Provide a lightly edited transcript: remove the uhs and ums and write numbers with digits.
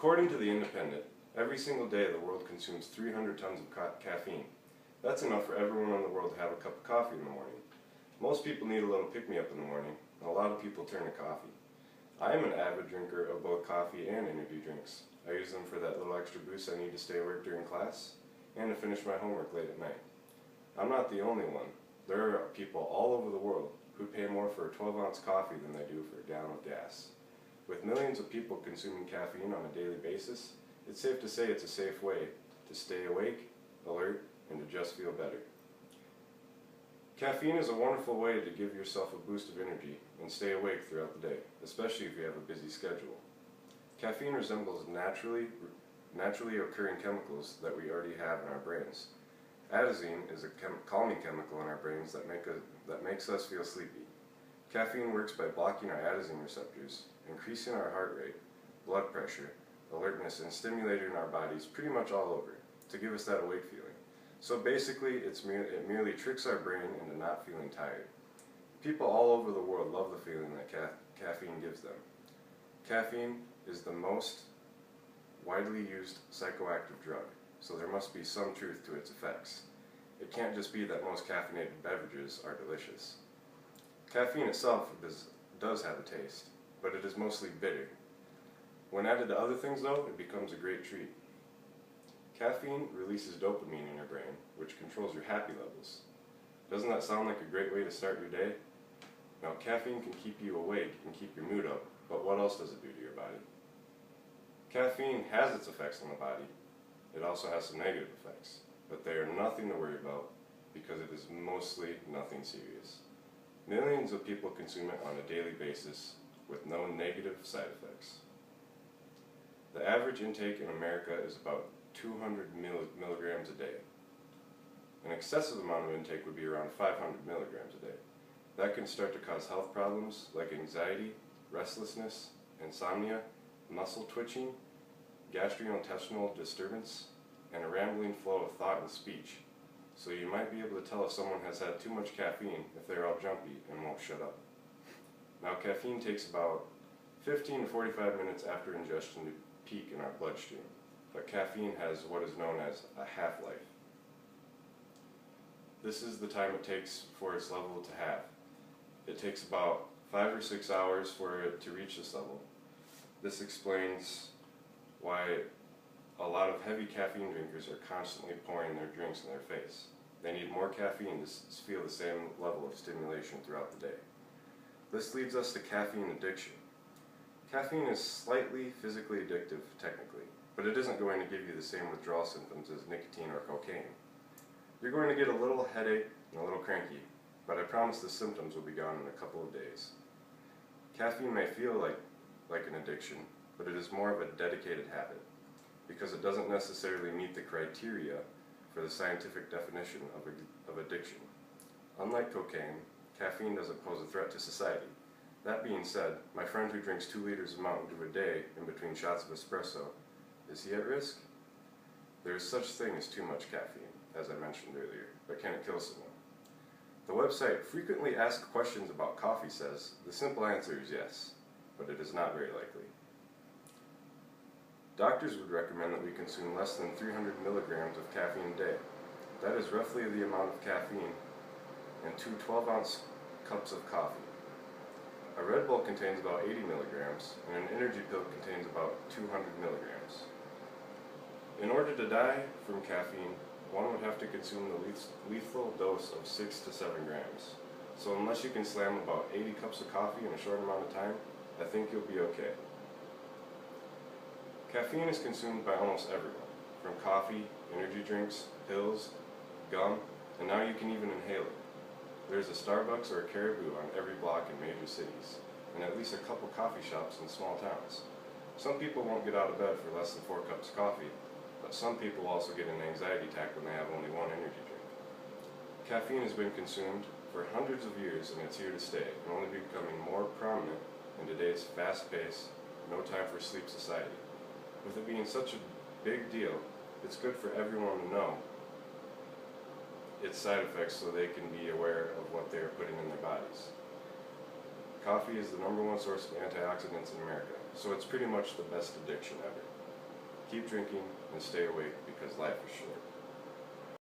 According to The Independent, every single day the world consumes 300 tons of caffeine. That's enough for everyone in the world to have a cup of coffee in the morning. Most people need a little pick-me-up in the morning, and a lot of people turn to coffee. I am an avid drinker of both coffee and energy drinks. I use them for that little extra boost I need to stay awake during class, and to finish my homework late at night. I'm not the only one. There are people all over the world who pay more for a 12-ounce coffee than they do for a gallon of gas. With millions of people consuming caffeine on a daily basis, it's safe to say it's a safe way to stay awake, alert, and to just feel better. Caffeine is a wonderful way to give yourself a boost of energy and stay awake throughout the day, especially if you have a busy schedule. Caffeine resembles naturally occurring chemicals that we already have in our brains. Adenosine is a calming chemical in our brains that makes us feel sleepy. Caffeine works by blocking our adenosine receptors, increasing our heart rate, blood pressure, alertness, and stimulating our bodies pretty much all over to give us that awake feeling. So basically, it merely tricks our brain into not feeling tired. People all over the world love the feeling that caffeine gives them. Caffeine is the most widely used psychoactive drug, so there must be some truth to its effects. It can't just be that most caffeinated beverages are delicious. Caffeine itself does have a taste, but it is mostly bitter. When added to other things though, it becomes a great treat. Caffeine releases dopamine in your brain, which controls your happy levels. Doesn't that sound like a great way to start your day? Now, caffeine can keep you awake and keep your mood up, but what else does it do to your body? Caffeine has its effects on the body. It also has some negative effects, but they are nothing to worry about because it is mostly nothing serious. Millions of people consume it on a daily basis with no negative side effects. The average intake in America is about 200 milligrams a day. An excessive amount of intake would be around 500 milligrams a day. That can start to cause health problems like anxiety, restlessness, insomnia, muscle twitching, gastrointestinal disturbance, and a rambling flow of thought and speech. So you might be able to tell if someone has had too much caffeine if they're all jumpy and won't shut up. Now, caffeine takes about 15 to 45 minutes after ingestion to peak in our bloodstream, but caffeine has what is known as a half-life. This is the time it takes for its level to halve. It takes about 5 or 6 hours for it to reach this level. This explains why a lot of heavy caffeine drinkers are constantly pouring their drinks in their face. They need more caffeine to feel the same level of stimulation throughout the day. This leads us to caffeine addiction. Caffeine is slightly physically addictive, technically, but it isn't going to give you the same withdrawal symptoms as nicotine or cocaine. You're going to get a little headache and a little cranky, but I promise the symptoms will be gone in a couple of days. Caffeine may feel like an addiction, but it is more of a dedicated habit, because it doesn't necessarily meet the criteria for the scientific definition of addiction. Unlike cocaine, caffeine doesn't pose a threat to society. That being said, my friend who drinks 2 liters of Mountain Dew a day in between shots of espresso, is he at risk? There is such thing as too much caffeine, as I mentioned earlier, but can it kill someone? The website Frequently Asked Questions About Coffee says the simple answer is yes, but it is not very likely. Doctors would recommend that we consume less than 300 milligrams of caffeine a day. That is roughly the amount of caffeine in 2 12-ounce cups of coffee. A Red Bull contains about 80 milligrams, and an energy pill contains about 200 milligrams. In order to die from caffeine, one would have to consume the lethal dose of 6 to 7 grams. So unless you can slam about 80 cups of coffee in a short amount of time, I think you'll be okay. Caffeine is consumed by almost everyone, from coffee, energy drinks, pills, gum, and now you can even inhale it. There's a Starbucks or a Caribou on every block in major cities, and at least a couple coffee shops in small towns. Some people won't get out of bed for less than 4 cups of coffee, but some people also get an anxiety attack when they have only 1 energy drink. Caffeine has been consumed for hundreds of years, and it's here to stay, and only becoming more prominent in today's fast-paced, no-time-for-sleep society. With it being such a big deal, it's good for everyone to know its side effects so they can be aware of what they are putting in their bodies. Coffee is the #1 source of antioxidants in America, so it's pretty much the best addiction ever. Keep drinking and stay awake because life is short.